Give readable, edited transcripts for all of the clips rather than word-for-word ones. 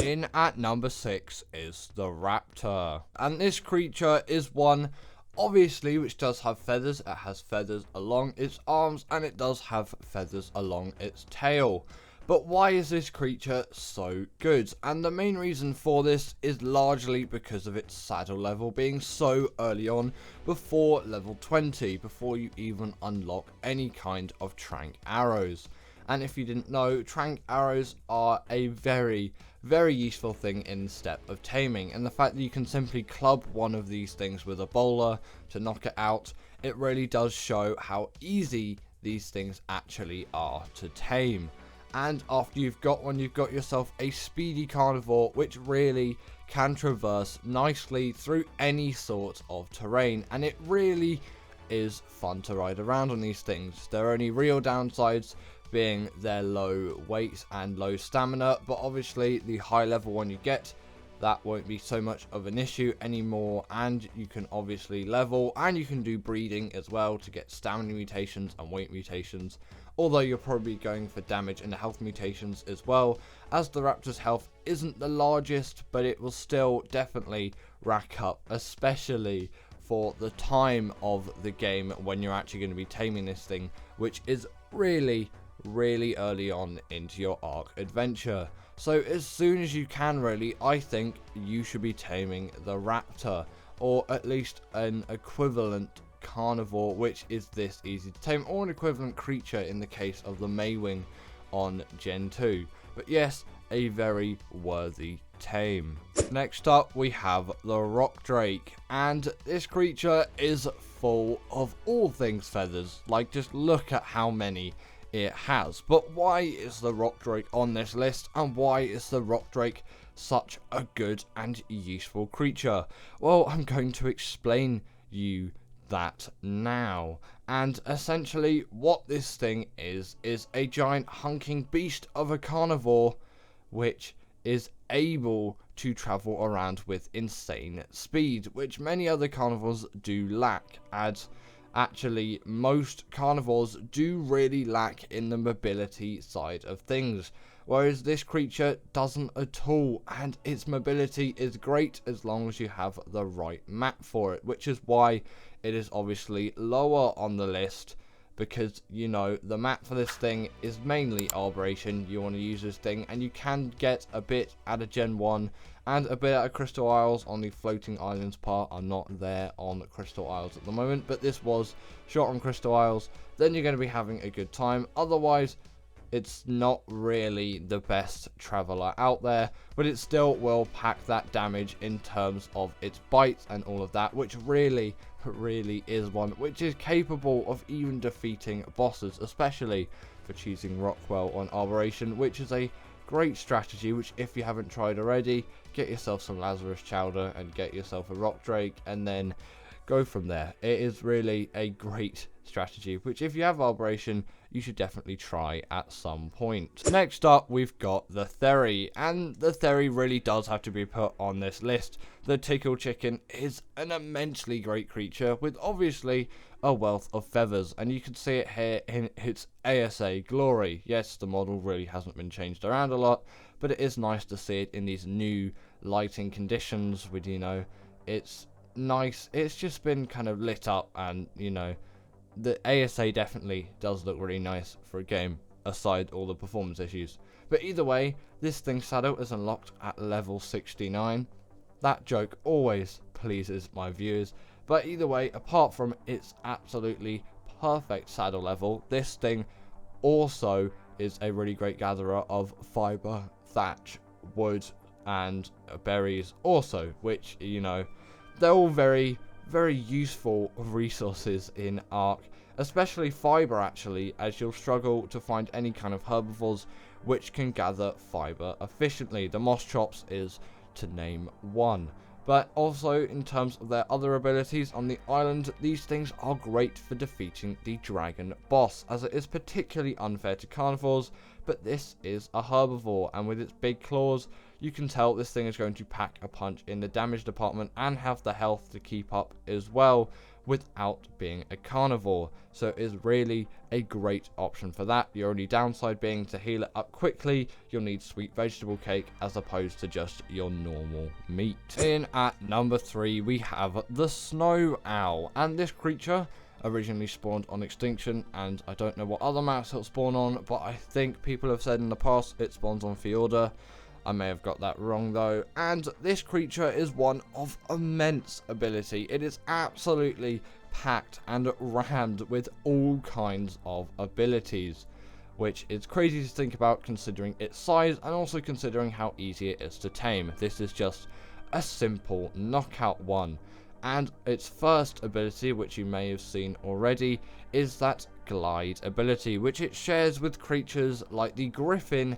In at number 6 is the Raptor, and this creature is one, obviously, which does have feathers. It has feathers along its arms, and it does have feathers along its tail. But why is this creature so good? And the main reason for this is largely because of its saddle level being so early on, before level 20, before you even unlock any kind of trank arrows. And if you didn't know, trank arrows are a very useful thing in the step of taming, and the fact that you can simply club one of these things with a bowler to knock it out, it really does show how easy these things actually are to tame. And after you've got one, you've got yourself a speedy carnivore which really can traverse nicely through any sort of terrain, and it really is fun to ride around on these things. Their only real downsides being their low weight and low stamina, but obviously the high level one you get, that won't be so much of an issue anymore, and you can obviously level, and you can do breeding as well to get stamina mutations and weight mutations, although you're probably going for damage and health mutations as well, as the Raptor's health isn't the largest, but it will still definitely rack up, especially for the time of the game when you're actually going to be taming this thing, which is really early on into your Ark adventure. So as soon as you can, really, I think you should be taming the Raptor, or at least an equivalent carnivore which is this easy to tame, or an equivalent creature in the case of the Maywing on Gen 2. But yes, a very worthy tame. Next up we have the Rock Drake, and this creature is full of all things feathers. Like, just look at how many it has. But why is the Rock Drake on this list, and why is the Rock Drake such a good and useful creature? Well, I'm going to explain you that now. And essentially what this thing is a giant hunking beast of a carnivore which is able to travel around with insane speed, which many other carnivores do lack, as actually most carnivores do really lack in the mobility side of things, whereas this creature doesn't at all, and its mobility is great as long as you have the right map for it, which is why it is obviously lower on the list, because, you know, the map for this thing is mainly Arboration. You want to use this thing, and you can get a bit out of Gen 1 and a bit out of Crystal Isles on the floating islands part. I'm not there on Crystal Isles at the moment, but this was shot on Crystal Isles. Then you're going to be having a good time. Otherwise, it's not really the best traveler out there, but it still will pack that damage in terms of its bites and all of that, which really is one which is capable of even defeating bosses, especially for choosing Rockwell on Arboration, which is a great strategy, which if you haven't tried already, get yourself some Lazarus Chowder and get yourself a Rock Drake, and then go from there. It is really a great strategy, which if you have Arboration, you should definitely try at some point. Next up, we've got the Feathery, and the Feathery really does have to be put on this list. The Tickle Chicken is an immensely great creature with obviously a wealth of feathers, and you can see it here in its ASA glory. Yes, the model really hasn't been changed around a lot, but it is nice to see it in these new lighting conditions with, you know, it's nice. It's just been kind of lit up, and, you know, the ASA definitely does look really nice for a game, aside all the performance issues. But either way, this thing's saddle is unlocked at level 69. That joke always pleases my viewers. But either way, apart from its absolutely perfect saddle level, this thing also is a really great gatherer of fiber, thatch, wood, and berries also, which, you know, they're all very useful resources in Ark, especially fiber actually, as you'll struggle to find any kind of herbivores which can gather fiber efficiently. The moss chops is to name one. But also, in terms of their other abilities on the island, these things are great for defeating the dragon boss, as it is particularly unfair to carnivores, but this is a herbivore, and with its big claws, you can tell this thing is going to pack a punch in the damage department and have the health to keep up as well, without being a carnivore. So it is really a great option for that. Your only downside being to heal it up quickly, you'll need sweet vegetable cake as opposed to just your normal meat. In at number 3, we have the Snow Owl, and this creature originally spawned on Extinction, and I don't know what other maps it'll spawn on, but I think people have said in the past it spawns on Fjorda. I may have got that wrong though. And this creature is one of immense ability. It is absolutely packed and rammed with all kinds of abilities, which is crazy to think about considering its size and also considering how easy it is to tame. This is just a simple knockout one. And its first ability, which you may have seen already, is that glide ability, which it shares with creatures like the Griffin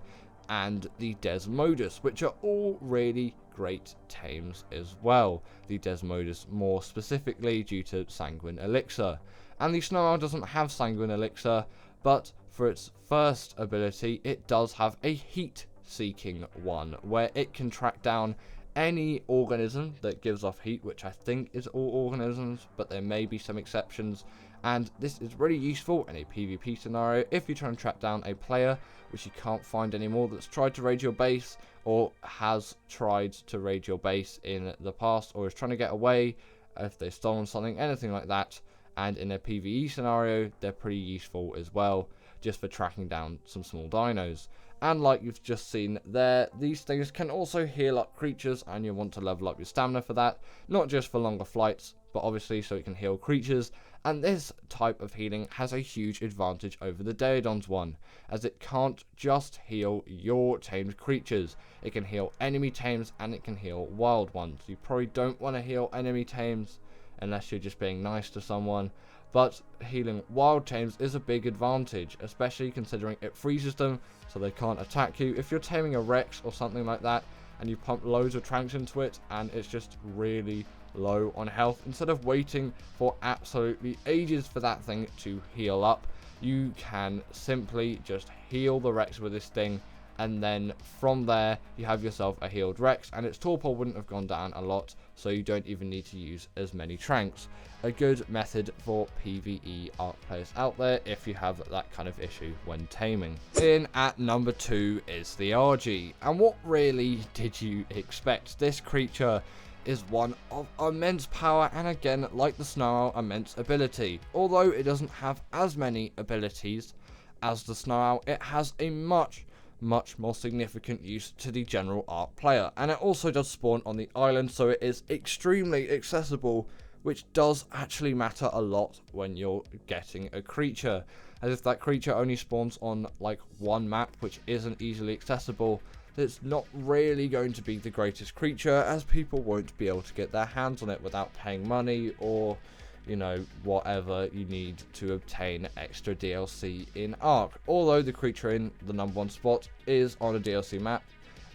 and the Desmodus, which are all really great tames as well. The Desmodus more specifically due to Sanguine Elixir. And the Snow Owl doesn't have Sanguine Elixir, but for its first ability, it does have a heat-seeking one, where it can track down any organism that gives off heat, which I think is all organisms, but there may be some exceptions. And this is really useful in a PvP scenario if you try and track down a player which you can't find anymore that's tried to raid your base or has tried to raid your base in the past or is trying to get away if they've stolen something, anything like that. And in a PvE scenario, they're pretty useful as well, just for tracking down some small dinos. And like you've just seen there, these things can also heal up creatures, and you want to level up your stamina for that, not just for longer flights, but obviously so it can heal creatures. And this type of healing has a huge advantage over the Daedon's one, as it can't just heal your tamed creatures. It can heal enemy tames and it can heal wild ones. You probably don't want to heal enemy tames unless you're just being nice to someone, but healing wild tames is a big advantage, especially considering it freezes them so they can't attack you. If you're taming a Rex or something like that and you pump loads of tranks into it and it's just really low on health, instead of waiting for absolutely ages for that thing to heal up, you can simply just heal the Rex with this thing, and then from there you have yourself a healed Rex, and its torpor wouldn't have gone down a lot, so you don't even need to use as many tranks. A good method for PvE Ark players out there if you have that kind of issue when taming. In at number 2 is the RG, and what really did you expect? This creature is one of immense power, and again, like the Snow Owl, immense ability. Although it doesn't have as many abilities as the Snow Owl, it has a much more significant use to the general Ark player, and it also does spawn on the island, so it is extremely accessible, which does actually matter a lot when you're getting a creature, as if that creature only spawns on like one map which isn't easily accessible, it's not really going to be the greatest creature, as people won't be able to get their hands on it without paying money or, you know, whatever you need to obtain extra DLC in Ark. Although the creature in the number 1 spot is on a DLC map,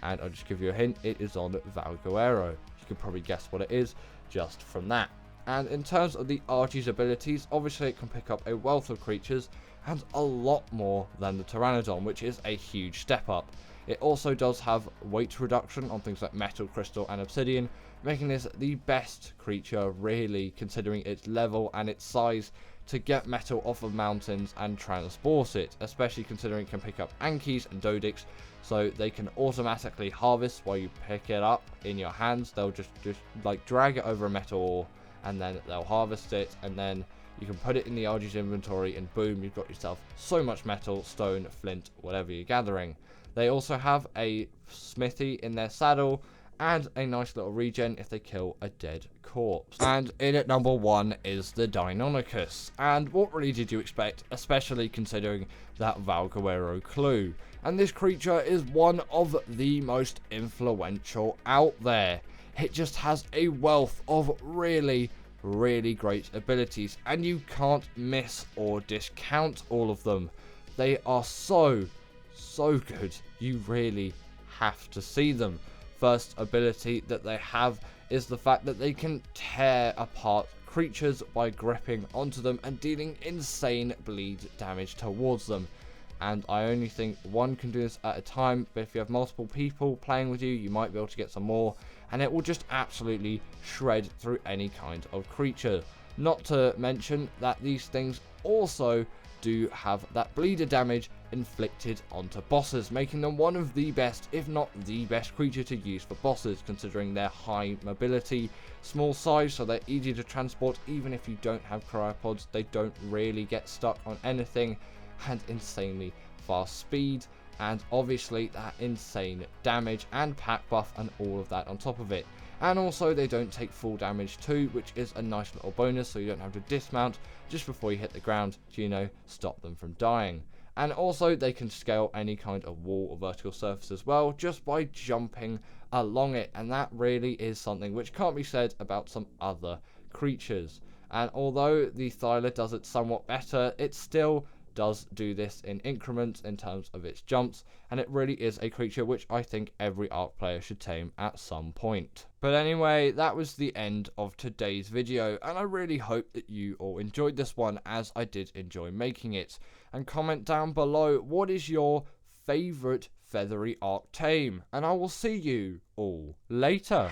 and I'll just give you a hint, it is on Valguero. You can probably guess what it is just from that. And in terms of the RG's abilities, obviously it can pick up a wealth of creatures and a lot more than the Pteranodon, which is a huge step up. It also does have weight reduction on things like metal, crystal and obsidian, making this the best creature really, considering its level and its size, to get metal off of mountains and transport it, especially considering it can pick up Ankies and Dodix, so they can automatically harvest while you pick it up in your hands. They'll just like drag it over a metal ore and then they'll harvest it, and then you can put it in the RG's inventory and boom, you've got yourself so much metal, stone, flint, whatever you're gathering. They also have a smithy in their saddle and a nice little regen if they kill a dead corpse. And in at number 1 is the Deinonychus. And what really did you expect, especially considering that Valguero clue? And this creature is one of the most influential out there. It just has a wealth of really great abilities, and you can't miss or discount all of them. They are so good, you really have to see them. First ability that they have is the fact that they can tear apart creatures by gripping onto them and dealing insane bleed damage towards them. And I only think one can do this at a time, but if you have multiple people playing with you, you might be able to get some more, and it will just absolutely shred through any kind of creature. Not to mention that these things also do have that bleeder damage inflicted onto bosses, making them one of the best, if not the best creature to use for bosses, considering their high mobility, small size, so they're easy to transport. Even if you don't have cryopods, they don't really get stuck on anything, and insanely fast speed, and obviously that insane damage and pack buff and all of that on top of it. And also they don't take full damage too, which is a nice little bonus, so you don't have to dismount just before you hit the ground to, you know, stop them from dying. And also they can scale any kind of wall or vertical surface as well, just by jumping along it, and that really is something which can't be said about some other creatures. And although the Thyla does it somewhat better, it still does do this in increments in terms of its jumps, and it really is a creature which I think every Ark player should tame at some point. But anyway, that was the end of today's video, and I really hope that you all enjoyed this one, as I did enjoy making it. And comment down below, what is your favourite Feathery Ark tame? And I will see you all later.